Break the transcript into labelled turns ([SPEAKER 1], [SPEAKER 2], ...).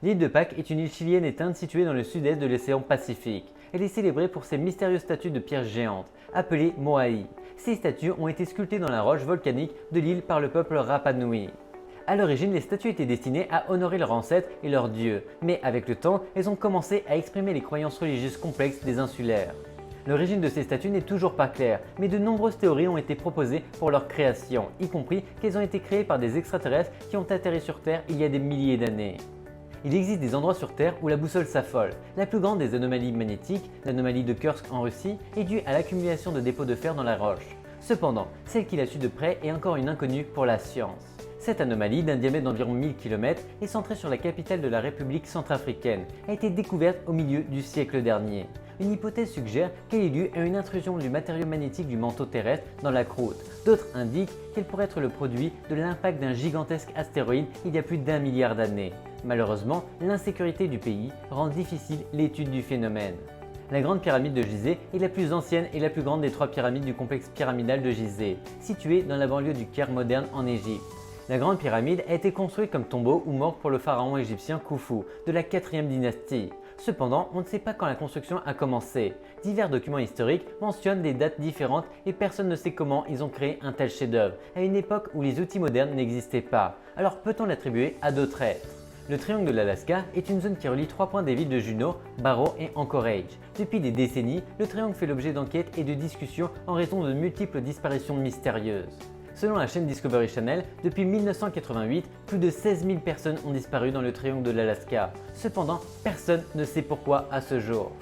[SPEAKER 1] L'île de Pâques est une île chilienne éteinte située dans le sud-est de l'océan Pacifique. Elle est célébrée pour ses mystérieuses statues de pierre géantes, appelées moai. Ces statues ont été sculptées dans la roche volcanique de l'île par le peuple Rapa Nui. A l'origine, les statues étaient destinées à honorer leurs ancêtres et leurs dieux, mais avec le temps, elles ont commencé à exprimer les croyances religieuses complexes des insulaires. L'origine de ces statues n'est toujours pas claire, mais de nombreuses théories ont été proposées pour leur création, y compris qu'elles ont été créées par des extraterrestres qui ont atterri sur Terre il y a des milliers d'années. Il existe des endroits sur Terre où la boussole s'affole. La plus grande des anomalies magnétiques, l'anomalie de Kursk en Russie, est due à l'accumulation de dépôts de fer dans la roche. Cependant, celle qui l'a su de près est encore une inconnue pour la science. Cette anomalie, d'un diamètre d'environ 1000 km, est centrée sur la capitale de la République centrafricaine, a été découverte au milieu du siècle dernier. Une hypothèse suggère qu'elle est due à une intrusion du matériau magnétique du manteau terrestre dans la croûte. D'autres indiquent qu'elle pourrait être le produit de l'impact d'un gigantesque astéroïde il y a plus d'1 milliard d'années. Malheureusement, l'insécurité du pays rend difficile l'étude du phénomène. La grande pyramide de Gizeh est la plus ancienne et la plus grande des 3 pyramides du complexe pyramidal de Gizeh, située dans la banlieue du Caire moderne en Égypte. La grande pyramide a été construite comme tombeau ou morgue pour le pharaon égyptien Khufu de la 4e dynastie. Cependant, on ne sait pas quand la construction a commencé. Divers documents historiques mentionnent des dates différentes et personne ne sait comment ils ont créé un tel chef-d'œuvre, à une époque où les outils modernes n'existaient pas. Alors peut-on l'attribuer à d'autres êtres? Le triangle de l'Alaska est une zone qui relie 3 points des villes de Juneau, Barrow et Anchorage. Depuis des décennies, le triangle fait l'objet d'enquêtes et de discussions en raison de multiples disparitions mystérieuses. Selon la chaîne Discovery Channel, depuis 1988, plus de 16 000 personnes ont disparu dans le triangle de l'Alaska. Cependant, personne ne sait pourquoi à ce jour.